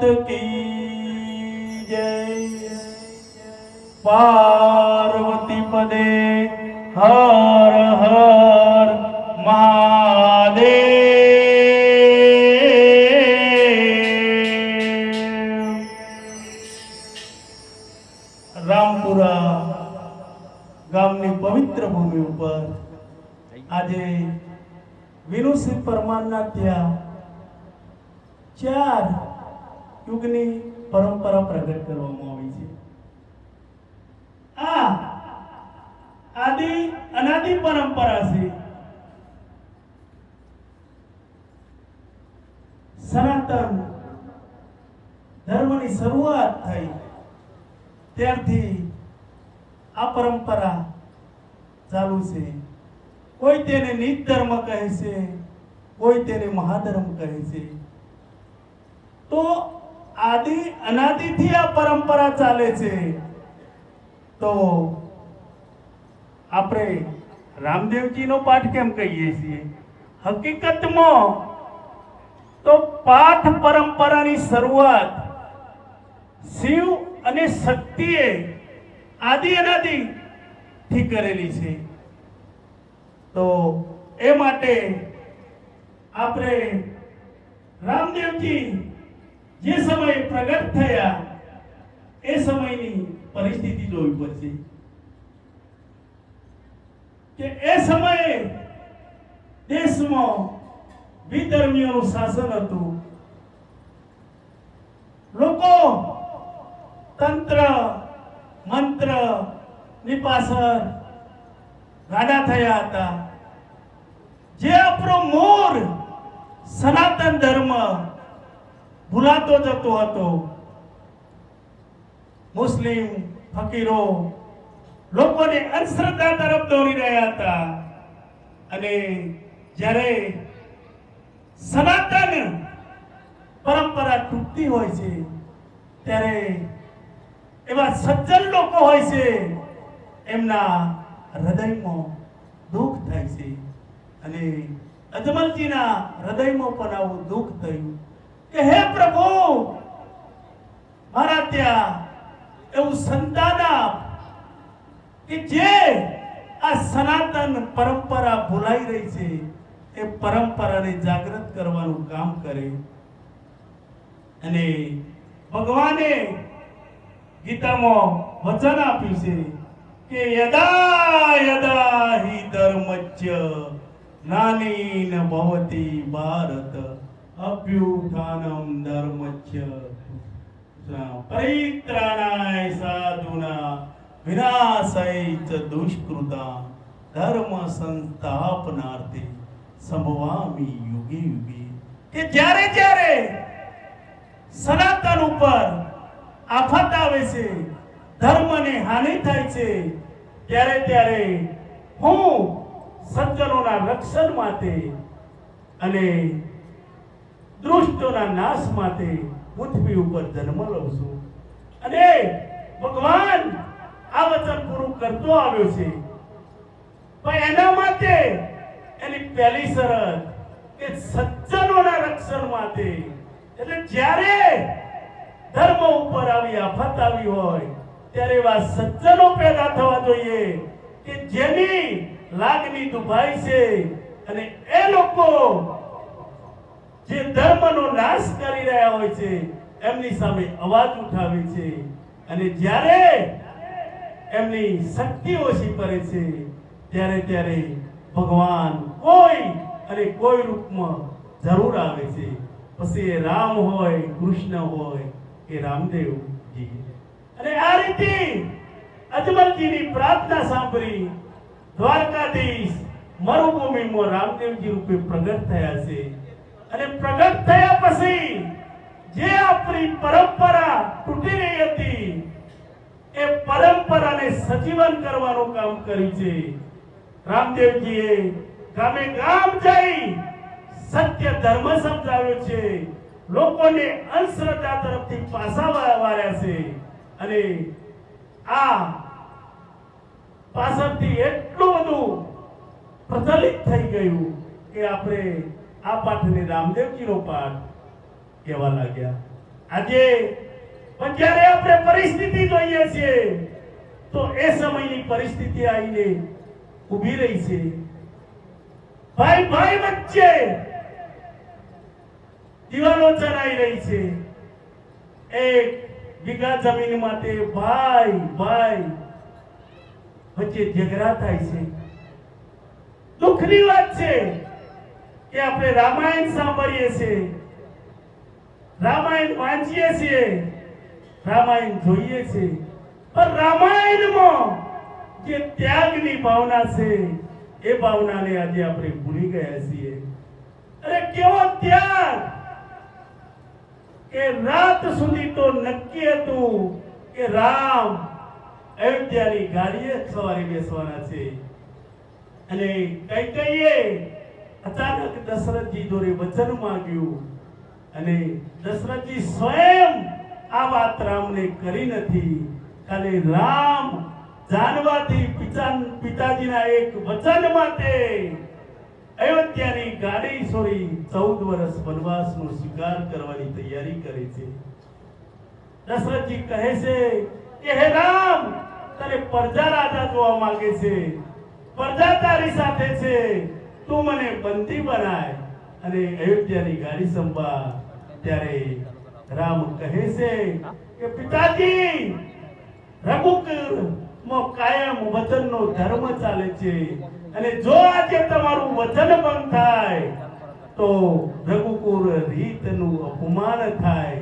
की जय। पार्वती पदे हर हर महादेव। રામપુરા ગામની પવિત્ર ભૂમિ ઉપર આજે વિનુસિંહ પરમારના ત્યાં 4 યુગની પરંપરા પ્રગટ કરવામાં આવી છે। આ આદિ અનાદિ પરંપરા છે। સનાતન ધર્મની શરૂઆત થઈ ત્યારથી આ પરંપરા ચાલુ છે। કોઈ તેને નિજ ધર્મ કહે છે, કોઈ તેને મહાધર્મ કહે છે। તો આદિ અનાદિથી આ પરંપરા ચાલે છે। તો આપણે રામદેવજીનો પાઠ કેમ કહીએ છીએ? હકીકતમાં તો પાઠ પરંપરાની શરૂઆત શિવ અને શક્તિએ આદિ અનાદિ થી કરેલી છે। તો એ માટે આપણે રામદેવજી જે સમયે પ્રગટ થયા એ સમયની પરિસ્થિતિ જોવી પડશે કે એ સમયે દેશમાં વિધર્મીઓનું શાસન હતું। લોકો તંત્ર મંત્ર ની પાછળ ગાડા થયા હતા। જે આપણો મૂળ સનાતન ધર્મ ભૂલાતો જતો હતો। મુસ્લિમ ફકીરો લોકોને અંધશ્રદ્ધા તરફ દોરી રહ્યા હતા। અને જ્યારે સનાતન પરંપરા તૂટતી હોય છે ત્યારે એવા સજ્જન લોકો હોય છે, એમના હૃદયમાં દુઃખ થાય છે। અને અજમલજીના હૃદયમાં પણ આવું દુઃખ થયું કે હે પ્રભુ, મારા ત્યાં એવું સંતાન આપ કે જે આ સનાતન પરંપરા ભૂલાઈ રહી છે એ પરંપરાને જાગૃત કરવાનું કામ કરે। અને ભગવાને ગીતામાં વચન આપ્યું છે કે યદા યદા હિ ધર્મસ્ય જ્ઞાનેન ભવતિ ભારત અભ્યુત્થાનમ ધર્મસ્ય પરિત્રાણાય સાધુના વિનાશાય ચ દુષ્કૃતા ધર્મ સંસ્થાપનાર્થે સંભવામિ યુગે યુગે। કે જ્યારે જ્યારે સનાતન ઉપર આફત આવે છે, ધર્મને હાનિ થાય છે, ત્યારે ત્યારે હું સજ્જનોના રક્ષણ માટે અને દુષ્ટોના નાશ માટે પૃથ્વી ઉપર જન્મ લઉં છું। અને ભગવાન આ વચન પૂરું કરતો આવ્યો છે, પણ એના માટે એની પહેલી શરત કે સજ્જનોના રક્ષણ માટે। એટલે જ્યારે ધર્મ ઉપર આવી આફત આવી હોય ત્યારે એવા સજ્જનો પેદા થવા જોઈએ કે જેની લાગણી દુભાઈ છે અને એ લોકો જે ધર્મનો નાશ કરી રહ્યા હોય છે એમની સામે અવાજ ઉઠાવે છે। અને જ્યારે એમની શક્તિ ઓછી પડે છે ત્યારે ત્યારે ભગવાન કોઈ અને કોઈ રૂપમાં જરૂર આવે છે। પછી એ રામ હોય, કૃષ્ણ હોય કે રામદેવજી। અને આ રીતે અજમલજીની પ્રાર્થના સાંભળી દ્વારકાધીશ મરુભૂમિમાં રામદેવજી રૂપે પ્રગટ થયા છે। અને પ્રગટ થયા પછી જે આપણી પરંપરા તૂટી રહી હતી એ પરંપરાને સજીવન કરવાનું કામ કર્યું છે। રામદેવજીએ ગામે ગામ જઈ સત્ય ધર્મ સમજાવ્યો છે, લોકોને અંધશ્રદ્ધા તરફથી પાછા વાળ્યા છે। અને આ પાછળથી એટલું બધું પ્રચલિત થઈ ગયું કે આપણે આ પાઠને રામદેવજીનો પાઠ કહેવા લાગ્યા। આજે પણ જ્યારે આપણે પરિસ્થિતિ જોઈએ છીએ તો એ સમયની પરિસ્થિતિ આવીને ઊભી રહી છે. ભાઈ ભાઈ વચ્ચે દિવાલો ચડાઈ રહી છે. એક વીઘા જમીન માટે ભાઈ ભાઈ વચ્ચે ઝઘડા થાય છે. દુઃખની વાત છે કે આપણે રામાયણ સાંભળીએ છીએ, રામાયણ વાંચીએ છીએ, રામાયણ જોઈએ છીએ, પણ રામાયણમાં જે ત્યાગની ભાવના છે એ ભાવનાને આજે આપણે ભૂલી ગયા છીએ. અરે કેવો ત્યાગ કે રાત સુધી તો નક્કી હતું કે રામ અયોધ્યાની ગાડીએ સવારે બેસવાના છે અને કૈકેયીએ અચાનક દશરથજી જોડે વચન માંગ્યું અને દશરથજી સ્વયં આ વાત રામને કરી નથી. ખાલી રામ જાનવાથી પિતાજીના એક વચન માટે અયોધ્યાની ગાડી છોડી 14 વર્ષ વનવાસનો સ્વીકાર કરવાની તૈયારી કરે છે. દશરથજી કહે છે કે હે રામ, તને પ્રજા રાજા જોવા માંગે છે, પ્રજા તારી સાથે છે, તું મને બંદી બનાય અને અયોધ્યાની ગાડી સંભાળ. ત્યારે રામ કહે છે કે પિતાજી, રઘુકુળમાં કાયમ વચનનો ધર્મ ચાલે છે અને જો આજે તમારું વચન ભંગ થાય તો રઘુકુળ રીતનું અપમાન થાય.